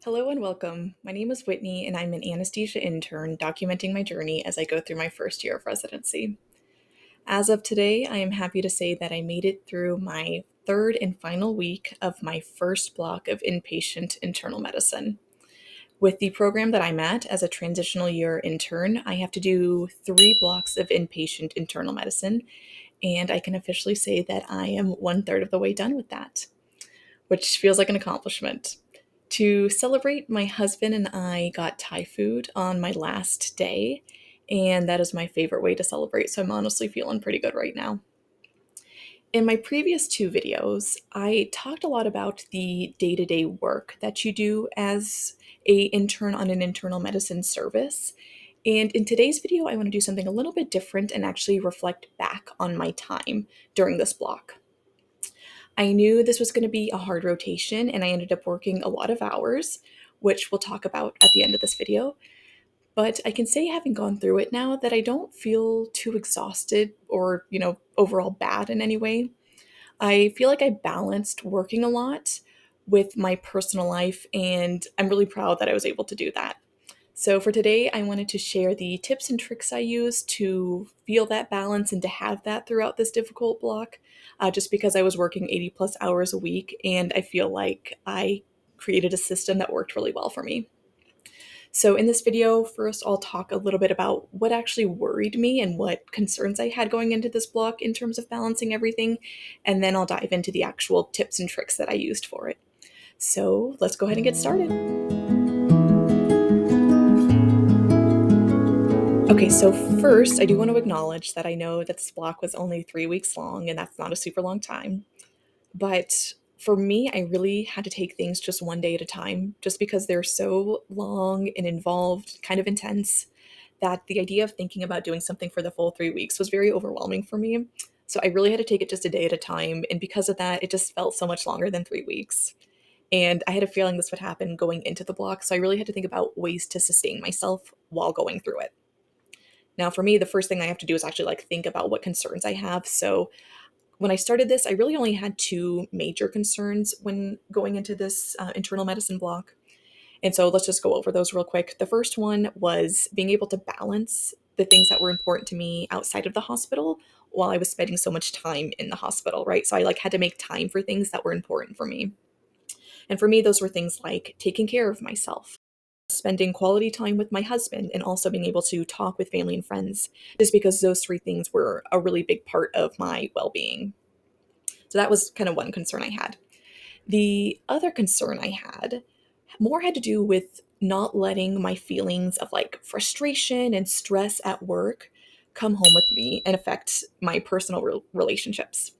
Hello and welcome. My name is Whitney and I'm an anesthesia intern documenting my journey as I go through my first year of residency. As of today, I am happy to say that I made it through my third and final week of my first block of inpatient internal medicine. With the program that I'm at as a transitional year intern, I have to do 3 blocks of inpatient internal medicine, and I can officially say that I am 1/3 of the way done with that, which feels like an accomplishment. To celebrate, my husband and I got Thai food on my last day, and that is my favorite way to celebrate, so I'm honestly feeling pretty good right now. In my previous 2 videos, I talked a lot about the day-to-day work that you do as a intern on an internal medicine service. And in today's video, I want to do something a little bit different and actually reflect back on my time during this block. I knew this was going to be a hard rotation, and I ended up working a lot of hours, which we'll talk about at the end of this video. But I can say, having gone through it now, that I don't feel too exhausted or, overall bad in any way. I feel like I balanced working a lot with my personal life, and I'm really proud that I was able to do that. So, for today, I wanted to share the tips and tricks I use to feel that balance and to have that throughout this difficult block, just because I was working 80 plus hours a week, and I feel like I created a system that worked really well for me. So, in this video, first I'll talk a little bit about what actually worried me and what concerns I had going into this block in terms of balancing everything, and then I'll dive into the actual tips and tricks that I used for it. So, let's go ahead and get started. Okay, so first, I do want to acknowledge that I know that this block was only 3 weeks long, and that's not a super long time. But for me, I really had to take things just one day at a time, just because they're so long and involved, kind of intense, that the idea of thinking about doing something for the full 3 weeks was very overwhelming for me. So I really had to take it just a day at a time. And because of that, it just felt so much longer than 3 weeks. And I had a feeling this would happen going into the block. So I really had to think about ways to sustain myself while going through it. Now, for me, the first thing I have to do is actually think about what concerns I have. So when I started this, I really only had 2 major concerns when going into this internal medicine block. And so let's just go over those real quick. The first one was being able to balance the things that were important to me outside of the hospital while I was spending so much time in the hospital, right? So I had to make time for things that were important for me. And for me, those were things like taking care of myself, spending quality time with my husband, and also being able to talk with family and friends, just because those 3 things were a really big part of my well-being. So that was kind of one concern I had. The other concern I had more had to do with not letting my feelings of frustration and stress at work come home with me and affect my personal relationships.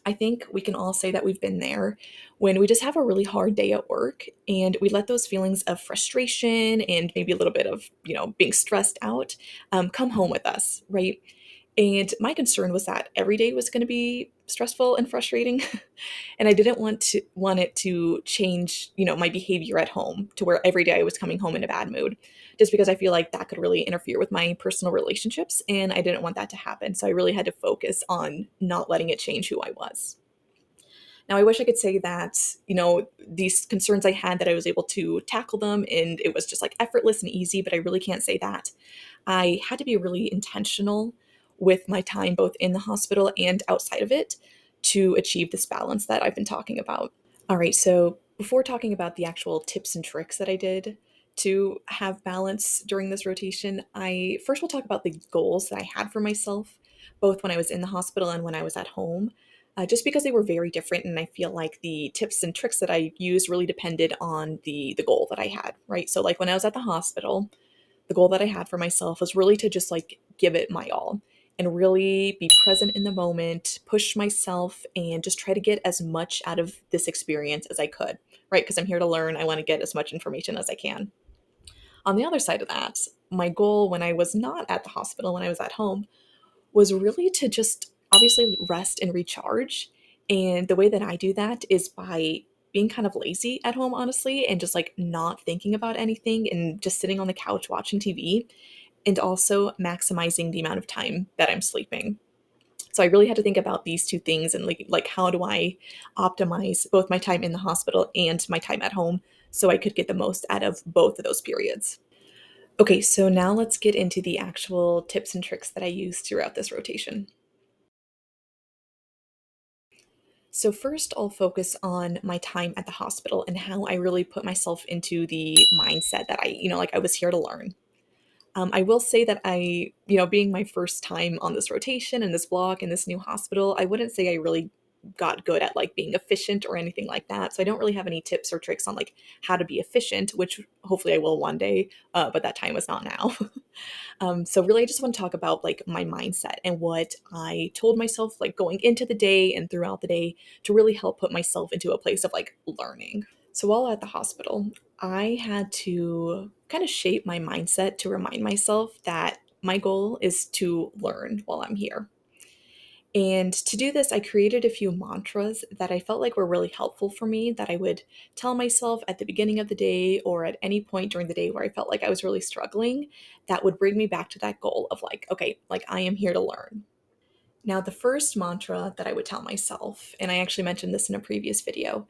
I think we can all say that we've been there when we just have a really hard day at work and we let those feelings of frustration and maybe a little bit of, being stressed out come home with us, right? And my concern was that every day was going to be stressful and frustrating. And I didn't want it to change, my behavior at home to where every day I was coming home in a bad mood, just because I feel like that could really interfere with my personal relationships, and I didn't want that to happen. So I really had to focus on not letting it change who I was. Now, I wish I could say that, these concerns I had, that I was able to tackle them and it was just effortless and easy, but I really can't say that. I had to be really intentional with my time, both in the hospital and outside of it, to achieve this balance that I've been talking about. All right, so before talking about the actual tips and tricks that I did to have balance during this rotation, I first will talk about the goals that I had for myself, both when I was in the hospital and when I was at home, just because they were very different. And I feel like the tips and tricks that I used really depended on the goal that I had, right? So, when I was at the hospital, the goal that I had for myself was really to just give it my all and really be present in the moment, push myself, and just try to get as much out of this experience as I could, right? Because I'm here to learn. I want to get as much information as I can. On the other side of that, my goal when I was not at the hospital, when I was at home, was really to just obviously rest and recharge. And the way that I do that is by being kind of lazy at home, honestly, and just not thinking about anything and just sitting on the couch watching TV, and also maximizing the amount of time that I'm sleeping. So I really had to think about these 2 things and how do I optimize both my time in the hospital and my time at home so I could get the most out of both of those periods. Okay, so now let's get into the actual tips and tricks that I used throughout this rotation. So, first, I'll focus on my time at the hospital and how I really put myself into the mindset that like I was here to learn. I will say that being my first time on this rotation and this block in this new hospital, I wouldn't say I really got good at like being efficient or anything like that. So I don't really have any tips or tricks on like how to be efficient, which hopefully I will one day. But that time was not now. So really, I just want to talk about like my mindset and what I told myself like going into the day and throughout the day to really help put myself into a place of like learning. So while at the hospital, I had to kind of shape my mindset to remind myself that my goal is to learn while I'm here. And to do this, I created a few mantras that I felt like were really helpful for me that I would tell myself at the beginning of the day or at any point during the day where I felt like I was really struggling, that would bring me back to that goal of like, okay, like I am here to learn. Now, the first mantra that I would tell myself, and I actually mentioned this in a previous video,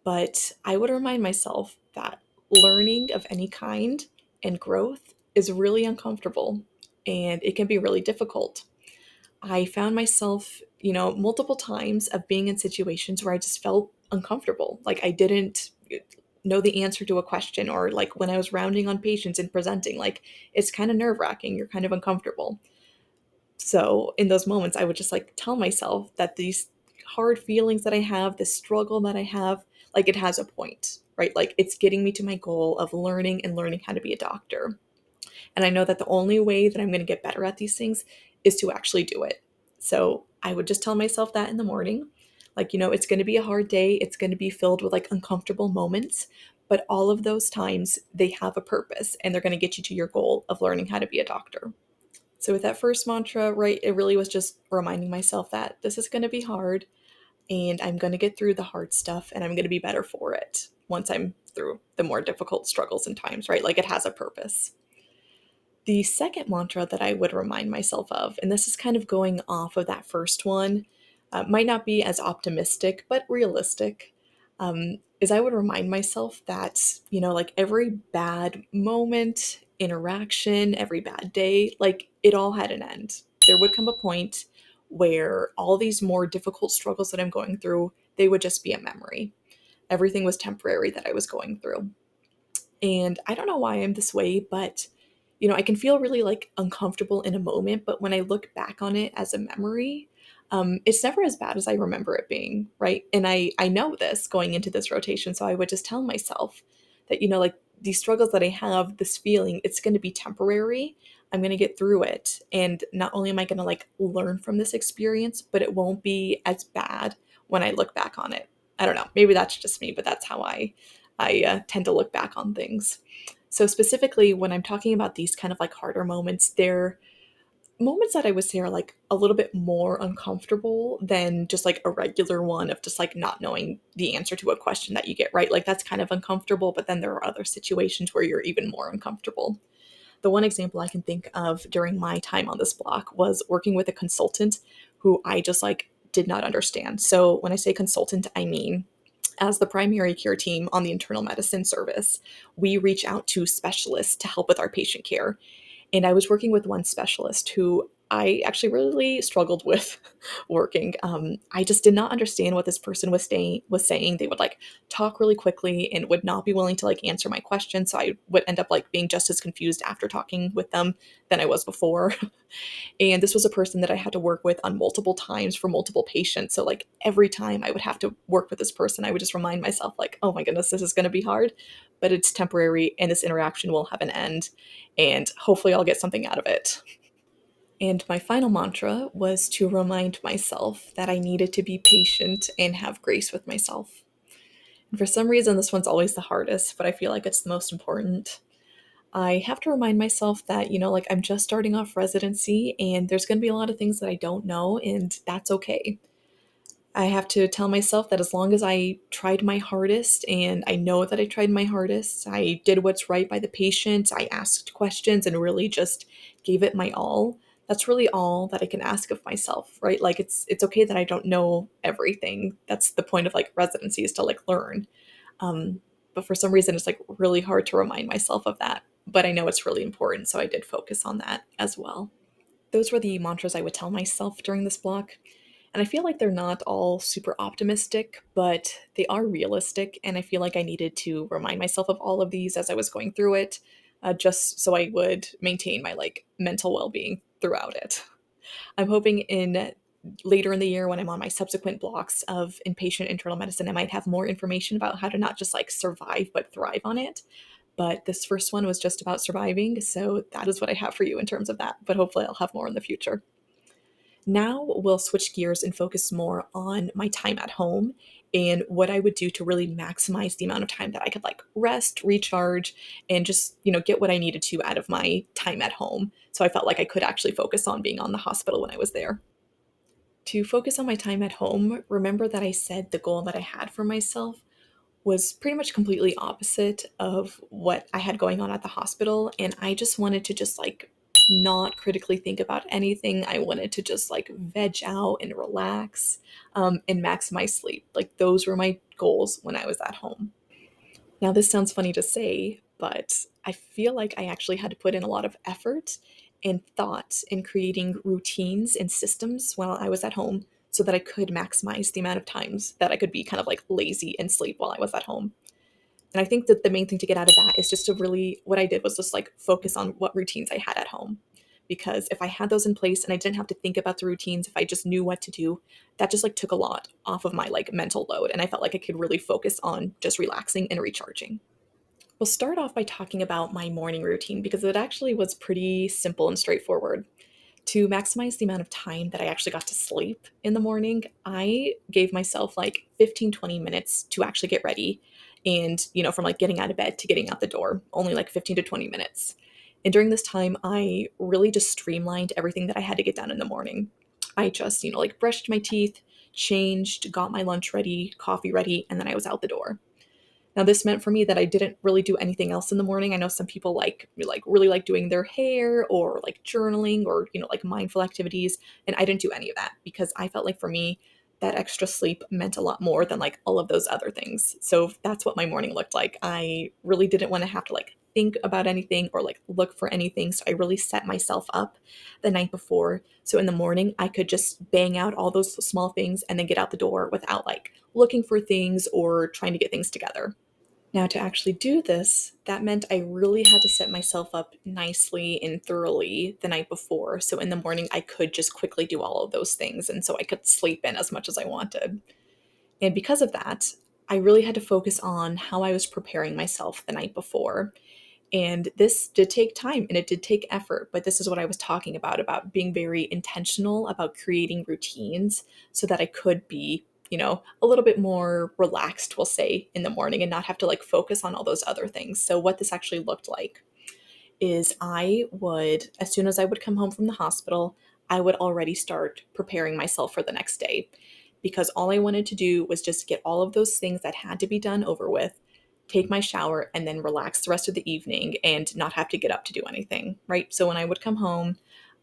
but I would remind myself that learning of any kind and growth is really uncomfortable and it can be really difficult. I found myself, multiple times of being in situations where I just felt uncomfortable. Like I didn't know the answer to a question, or like when I was rounding on patients and presenting, like it's kind of nerve wracking. You're kind of uncomfortable. So in those moments, I would just like tell myself that these hard feelings that I have, this struggle that I have, like it has a point, right? Like it's getting me to my goal of learning and learning how to be a doctor. And I know that the only way that I'm going to get better at these things is to actually do it. So I would just tell myself that in the morning. Like, it's going to be a hard day. It's going to be filled with like uncomfortable moments. But all of those times, they have a purpose and they're going to get you to your goal of learning how to be a doctor. So, with that first mantra, right, it really was just reminding myself that this is going to be hard and I'm going to get through the hard stuff and I'm going to be better for it once I'm through the more difficult struggles and times, right? Like it has a purpose. The second mantra that I would remind myself of, and this is kind of going off of that first one, might not be as optimistic, but realistic, is I would remind myself that, like every bad moment, interaction, every bad day, like it all had an end. There would come a point where all these more difficult struggles that I'm going through, they would just be a memory. Everything was temporary that I was going through. And I don't know why I'm this way, but I can feel really like uncomfortable in a moment, but when I look back on it as a memory, it's never as bad as I remember it being, right? And I know this going into this rotation, so I would just tell myself that like these struggles that I have, this feeling, it's going to be temporary. I'm going to get through it, and not only am I going to like learn from this experience, but it won't be as bad when I look back on it. I don't know. Maybe that's just me, but that's how I tend to look back on things. So specifically, when I'm talking about these kind of like harder moments, they're moments that I would say are like a little bit more uncomfortable than just like a regular one of just like not knowing the answer to a question that you get right. Like that's kind of uncomfortable, but then there are other situations where you're even more uncomfortable. The one example I can think of during my time on this block was working with a consultant who I just like did not understand. So when I say consultant, I mean as the primary care team on the internal medicine service, we reach out to specialists to help with our patient care. And I was working with one specialist who I actually really struggled with working. I just did not understand what this person was saying. They would like talk really quickly and would not be willing to like answer my questions. So I would end up like being just as confused after talking with them than I was before. And this was a person that I had to work with on multiple times for multiple patients. So like every time I would have to work with this person, I would just remind myself like, oh my goodness, this is going to be hard, but it's temporary and this interaction will have an end and hopefully I'll get something out of it. And my final mantra was to remind myself that I needed to be patient and have grace with myself. And for some reason, this one's always the hardest, but I feel like it's the most important. I have to remind myself that, like I'm just starting off residency and there's going to be a lot of things that I don't know, and that's okay. I have to tell myself that as long as I tried my hardest, and I know that I tried my hardest, I did what's right by the patient, I asked questions and really just gave it my all. That's really all that I can ask of myself, right? Like it's okay that I don't know everything. That's the point of like residency is to like learn. Um, but for some reason, it's like really hard to remind myself of that. But I know it's really important, so I did focus on that as well. Those were the mantras I would tell myself during this block. And I feel like they're not all super optimistic, but they are realistic. And I feel like I needed to remind myself of all of these as I was going through it, just so I would maintain my like mental well-being throughout it. I'm hoping in later in the year when I'm on my subsequent blocks of inpatient internal medicine, I might have more information about how to not just like survive, but thrive on it. But this first one was just about surviving. So that is what I have for you in terms of that. But hopefully I'll have more in the future. Now we'll switch gears and focus more on my time at home and what I would do to really maximize the amount of time that I could like rest, recharge, and just, get what I needed to out of my time at home. So I felt like I could actually focus on being on the hospital when I was there. To focus on my time at home, remember that I said the goal that I had for myself was pretty much completely opposite of what I had going on at the hospital. And I just wanted to just like not critically think about anything. I wanted to just like veg out and relax and maximize sleep. Like those were my goals when I was at home. Now, this sounds funny to say, but I feel like I actually had to put in a lot of effort and thought in creating routines and systems while I was at home so that I could maximize the amount of times that I could be kind of like lazy and sleep while I was at home. And I think that the main thing to get out of that is just to really, what I did was just like focus on what routines I had at home. Because if I had those in place and I didn't have to think about the routines, if I just knew what to do, that just like took a lot off of my like mental load. And I felt like I could really focus on just relaxing and recharging. We'll start off by talking about my morning routine because it actually was pretty simple and straightforward. To maximize the amount of time that I actually got to sleep in the morning, I gave myself like 15, 20 minutes to actually get ready. And, from like getting out of bed to getting out the door, only like 15 to 20 minutes. And during this time, I really just streamlined everything that I had to get done in the morning. I just, like brushed my teeth, changed, got my lunch ready, coffee ready, and then I was out the door. Now this meant for me that I didn't really do anything else in the morning. I know some people like really like doing their hair or like journaling or like mindful activities, and I didn't do any of that because I felt like for me that extra sleep meant a lot more than like all of those other things. So that's what my morning looked like. I really didn't want to have to like think about anything or like look for anything. So I really set myself up the night before. So in the morning I could just bang out all those small things and then get out the door without like looking for things or trying to get things together. Now, to actually do this, that meant I really had to set myself up nicely and thoroughly the night before. So in the morning, I could just quickly do all of those things. And so I could sleep in as much as I wanted. And because of that, I really had to focus on how I was preparing myself the night before. And this did take time and it did take effort, but this is what I was talking about being very intentional about creating routines so that I could be, a little bit more relaxed, we'll say, in the morning and not have to like focus on all those other things. So, what this actually looked like is I would, as soon as I would come home from the hospital, I would already start preparing myself for the next day because all I wanted to do was just get all of those things that had to be done over with, take my shower, and then relax the rest of the evening and not have to get up to do anything, right? So when I would come home,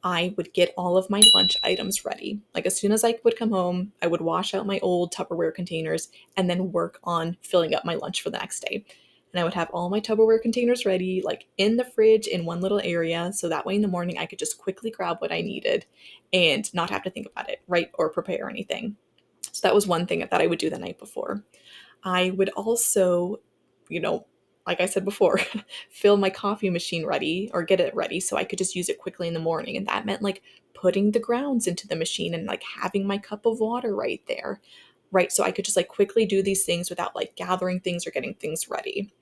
I would get all of my lunch items ready. Like as soon as I would come home, I would wash out my old Tupperware containers and then work on filling up my lunch for the next day. And I would have all my Tupperware containers ready, like in the fridge in one little area. So that way in the morning, I could just quickly grab what I needed and not have to think about it, right? Or prepare anything. So that was one thing that I would do the night before. I would also, you know, like I said before, fill my coffee machine ready or get it ready so I could just use it quickly in the morning. And that meant like putting the grounds into the machine and like having my cup of water right there, right? So I could just like quickly do these things without like gathering things or getting things ready.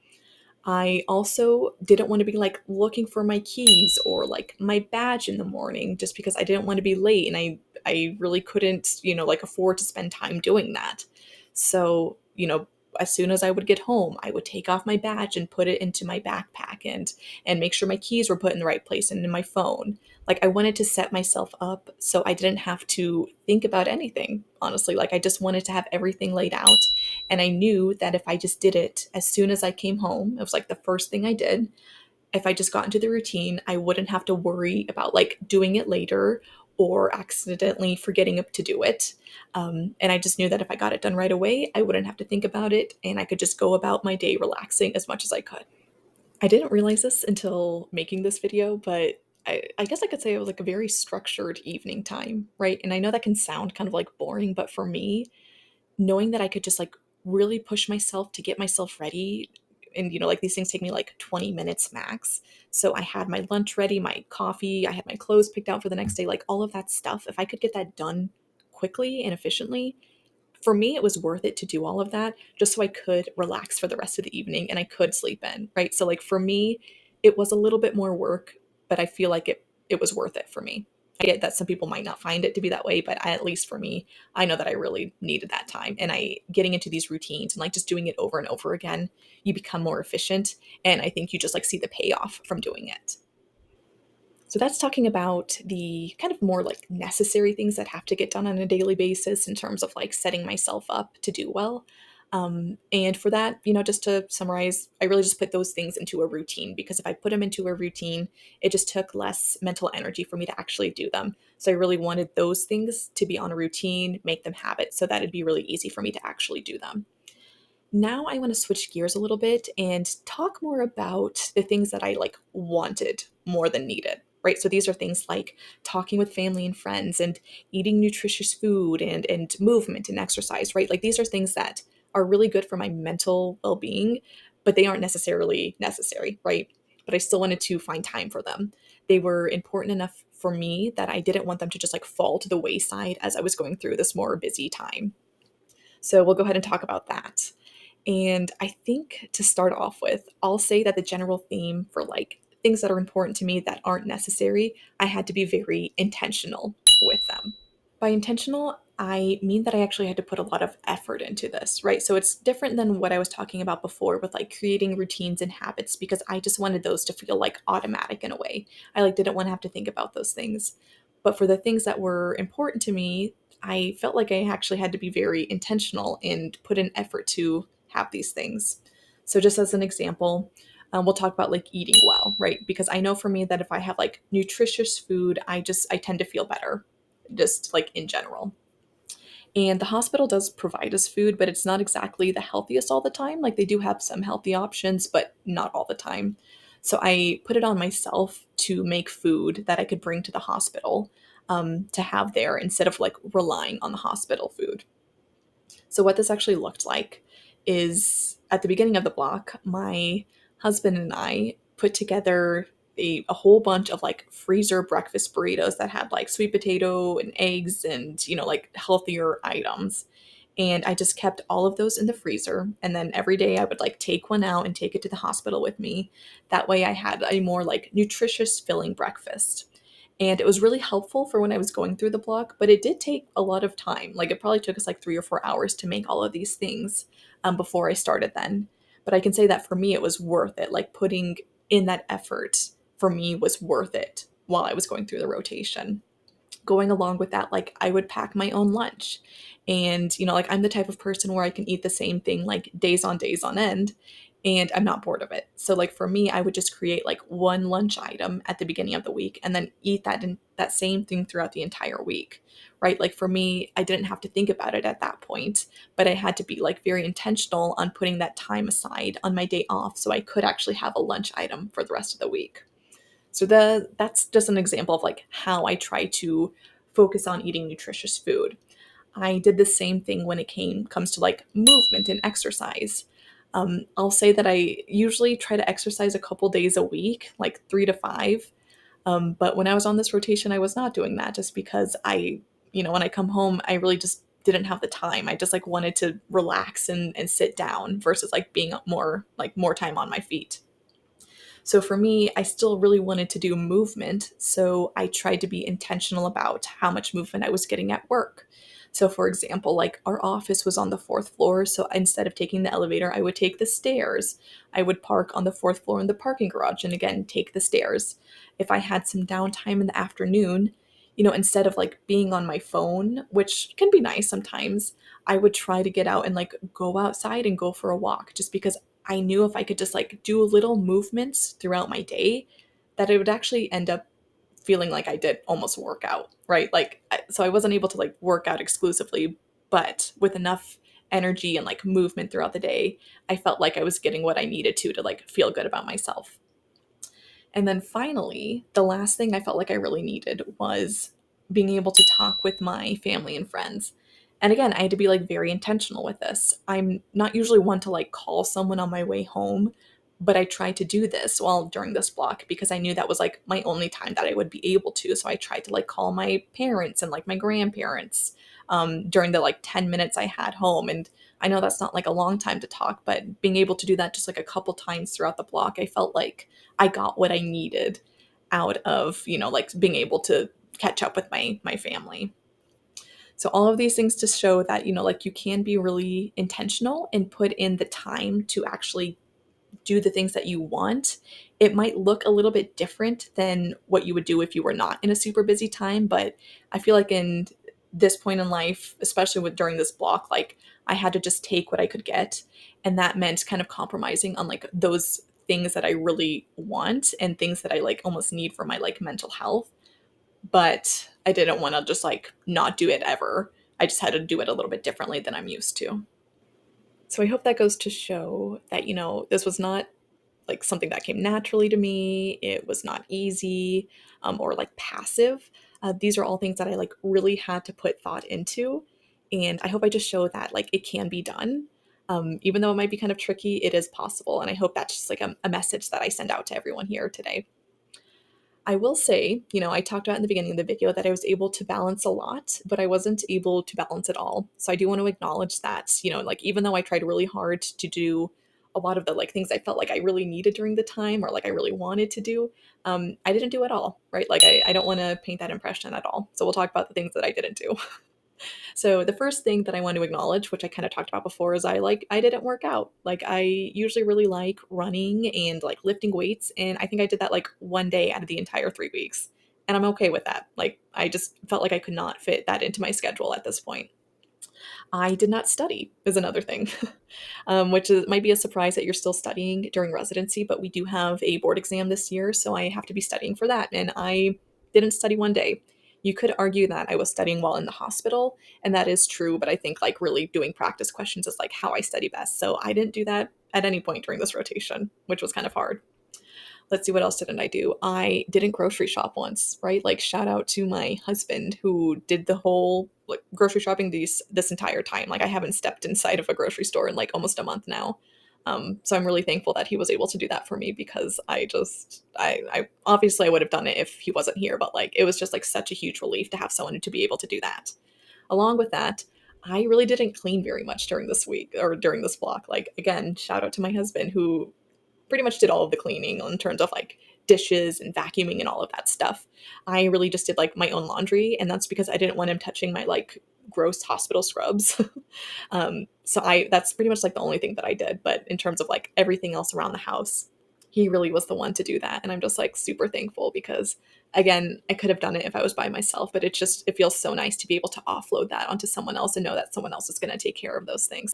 I also didn't want to be like looking for my keys or like my badge in the morning just because I didn't want to be late and I really couldn't, like afford to spend time doing that. So, as soon as I would get home, I would take off my badge and put it into my backpack and make sure my keys were put in the right place and in my phone. Like I wanted to set myself up so I didn't have to think about anything, honestly. Like I just wanted to have everything laid out. And I knew that if I just did it as soon as I came home, it was like the first thing I did. If I just got into the routine, I wouldn't have to worry about like doing it later or accidentally forgetting to do it. And I just knew that if I got it done right away, I wouldn't have to think about it and I could just go about my day relaxing as much as I could. I didn't realize this until making this video, but I guess I could say it was like a very structured evening time, right? And I know that can sound kind of like boring, but for me, knowing that I could just like really push myself to get myself ready, and like these things take me like 20 minutes max. So I had my lunch ready, my coffee, I had my clothes picked out for the next day, like all of that stuff. If I could get that done quickly and efficiently, for me, it was worth it to do all of that just so I could relax for the rest of the evening and I could sleep in, right? So like for me, it was a little bit more work, but I feel like it was worth it for me. I get that some people might not find it to be that way, but at least for me, I know that I really needed that time. And I getting into these routines and like just doing it over and over again, you become more efficient. And I think you just like see the payoff from doing it. So that's talking about the kind of more like necessary things that have to get done on a daily basis in terms of like setting myself up to do well. And for that, just to summarize, I really just put those things into a routine because if I put them into a routine, it just took less mental energy for me to actually do them. So I really wanted those things to be on a routine, make them habits so that it'd be really easy for me to actually do them. Now I want to switch gears a little bit and talk more about the things that I like wanted more than needed. Right. So these are things like talking with family and friends and eating nutritious food and movement and exercise, right? Like these are things that are really good for my mental well-being, but they aren't necessarily necessary, right? But I still wanted to find time for them. They were important enough for me that I didn't want them to just like fall to the wayside as I was going through this more busy time. So we'll go ahead and talk about that. And I think to start off with, I'll say that the general theme for like things that are important to me that aren't necessary, I had to be very intentional with them. By intentional, I mean that I actually had to put a lot of effort into this, right? So it's different than what I was talking about before with like creating routines and habits because I just wanted those to feel like automatic in a way. I like didn't want to have to think about those things. But for the things that were important to me, I felt like I actually had to be very intentional and put an effort to have these things. So just as an example, we'll talk about like eating well, right? Because I know for me that if I have like nutritious food, I tend to feel better just like in general. And the hospital does provide us food, but it's not exactly the healthiest all the time. Like they do have some healthy options, but not all the time. So I put it on myself to make food that I could bring to the hospital to have there instead of like relying on the hospital food. So what this actually looked like is at the beginning of the block, my husband and I put together a whole bunch of like freezer breakfast burritos that had like sweet potato and eggs and like healthier items. And I just kept all of those in the freezer. And then every day I would like take one out and take it to the hospital with me. That way I had a more like nutritious, filling breakfast. And it was really helpful for when I was going through the block, but it did take a lot of time. Like it probably took us like 3 or 4 hours to make all of these things before I started then. But I can say that for me, it was worth it. Like putting in that effort for me was worth it while I was going through the rotation. Going along with that, like I would pack my own lunch. And, like I'm the type of person where I can eat the same thing like days on end and I'm not bored of it. So like for me, I would just create like one lunch item at the beginning of the week and then eat that same thing throughout the entire week. Right? Like for me, I didn't have to think about it at that point, but I had to be like very intentional on putting that time aside on my day off so I could actually have a lunch item for the rest of the week. So that's just an example of like how I try to focus on eating nutritious food. I did the same thing when it comes to like movement and exercise. I'll say that I usually try to exercise a couple days a week, like 3 to 5. But when I was on this rotation, I was not doing that just because when I come home, I really just didn't have the time. I just like wanted to relax and sit down versus like being more time on my feet. So for me, I still really wanted to do movement. So I tried to be intentional about how much movement I was getting at work. So, for example, like our office was on the fourth floor. So instead of taking the elevator, I would take the stairs. I would park on the fourth floor in the parking garage and again, take the stairs. If I had some downtime in the afternoon, instead of like being on my phone, which can be nice sometimes, I would try to get out and like go outside and go for a walk just because I knew if I could just like do little movements throughout my day, that it would actually end up feeling like I did almost work out, right? So I wasn't able to like work out exclusively, but with enough energy and like movement throughout the day, I felt like I was getting what I needed to like feel good about myself. And then finally, the last thing I felt like I really needed was being able to talk with my family and friends. And again, I had to be like very intentional with this. I'm not usually one to like call someone on my way home, but I tried to do this while during this block because I knew that was like my only time that I would be able to. So I tried to like call my parents and like my grandparents during the like 10 minutes I had home. And I know that's not like a long time to talk, but being able to do that just like a couple times throughout the block, I felt like I got what I needed out of, like being able to catch up with my family. So all of these things to show that, like you can be really intentional and put in the time to actually do the things that you want. It might look a little bit different than what you would do if you were not in a super busy time, but I feel like in this point in life, especially with during this block, like I had to just take what I could get, and that meant kind of compromising on like those things that I really want and things that I like almost need for my like mental health. But I didn't want to just like not do it ever. I just had to do it a little bit differently than I'm used to. So I hope that goes to show that, this was not like something that came naturally to me. It was not easy or like passive. These are all things that I like really had to put thought into. And I hope I just show that like it can be done. Even though it might be kind of tricky, it is possible. And I hope that's just like a message that I send out to everyone here today. I will say, I talked about in the beginning of the video that I was able to balance a lot, but I wasn't able to balance it all. So I do want to acknowledge that, like even though I tried really hard to do a lot of the like things I felt like I really needed during the time or like I really wanted to do, I didn't do it all, right? Like I don't want to paint that impression at all. So we'll talk about the things that I didn't do. So the first thing that I want to acknowledge, which I kind of talked about before, is I didn't work out. Like I usually really like running and like lifting weights, and I think I did that like one day out of the entire 3 weeks. And I'm okay with that. Like I just felt like I could not fit that into my schedule at this point. I did not study is another thing, which might be a surprise that you're still studying during residency, but we do have a board exam this year, so I have to be studying for that. And I didn't study one day. You could argue that I was studying while in the hospital, and that is true, but I think like really doing practice questions is like how I study best. So I didn't do that at any point during this rotation, which was kind of hard. Let's see, what else didn't I do? I didn't grocery shop once, right? Like shout out to my husband who did the whole like grocery shopping this entire time. Like I haven't stepped inside of a grocery store in like almost a month now. So I'm really thankful that he was able to do that for me because I obviously I would have done it if he wasn't here, but like it was just like such a huge relief to have someone to be able to do that. Along with that, I really didn't clean very much during this week or during this block. Like again, shout out to my husband who pretty much did all of the cleaning in terms of like dishes and vacuuming and all of that stuff. I really just did like my own laundry, and that's because I didn't want him touching my like gross hospital scrubs. So I that's pretty much like the only thing that I did. But in terms of like everything else around the house, he really was the one to do that, and I'm just like super thankful because again, I could have done it if I was by myself, but it feels so nice to be able to offload that onto someone else and know that someone else is going to take care of those things.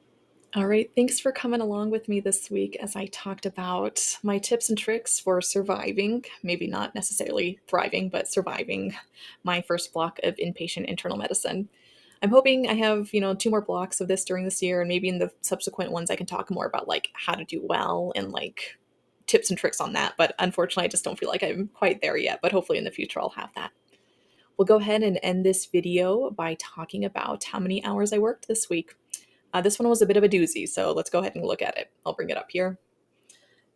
All right, thanks for coming along with me this week as I talked about my tips and tricks for surviving, maybe not necessarily thriving, but surviving my first block of inpatient internal medicine. I'm hoping I have, 2 more blocks of this during this year, and maybe in the subsequent ones I can talk more about like how to do well and like tips and tricks on that. But unfortunately, I just don't feel like I'm quite there yet, but hopefully in the future I'll have that. We'll go ahead and end this video by talking about how many hours I worked this week. This one was a bit of a doozy, so let's go ahead and look at it. I'll bring it up here.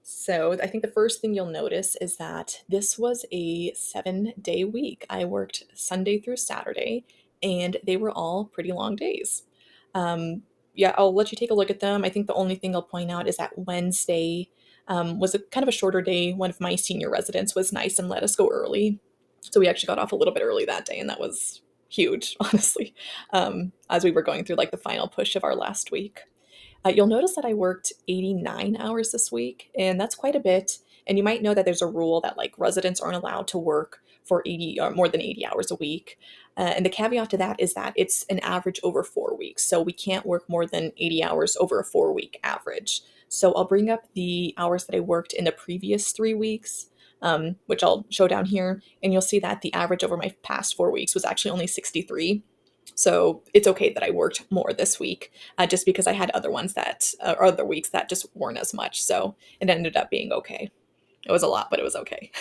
So I think the first thing you'll notice is that this was a 7-day week. I worked Sunday through Saturday, and they were all pretty long days. Yeah, I'll let you take a look at them. I think the only thing I'll point out is that Wednesday was a kind of a shorter day. One of my senior residents was nice and let us go early. So we actually got off a little bit early that day, and that was huge, honestly, as we were going through like the final push of our last week. You'll notice that I worked 89 hours this week, and that's quite a bit. And you might know that there's a rule that like residents aren't allowed to work for 80 or more than 80 hours a week. And the caveat to that is that it's an average over 4 weeks. So we can't work more than 80 hours over a 4 week average. So I'll bring up the hours that I worked in the previous 3 weeks. which I'll show down here. And you'll see that the average over my past 4 weeks was actually only 63. So it's okay that I worked more this week, just because I had other ones that, or other weeks that just weren't as much. So it ended up being okay. It was a lot, but it was okay.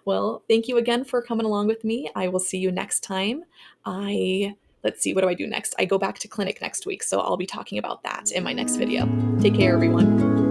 Well, thank you again for coming along with me. I will see you next time. Let's see, what do I do next? I go back to clinic next week, so I'll be talking about that in my next video. Take care, everyone.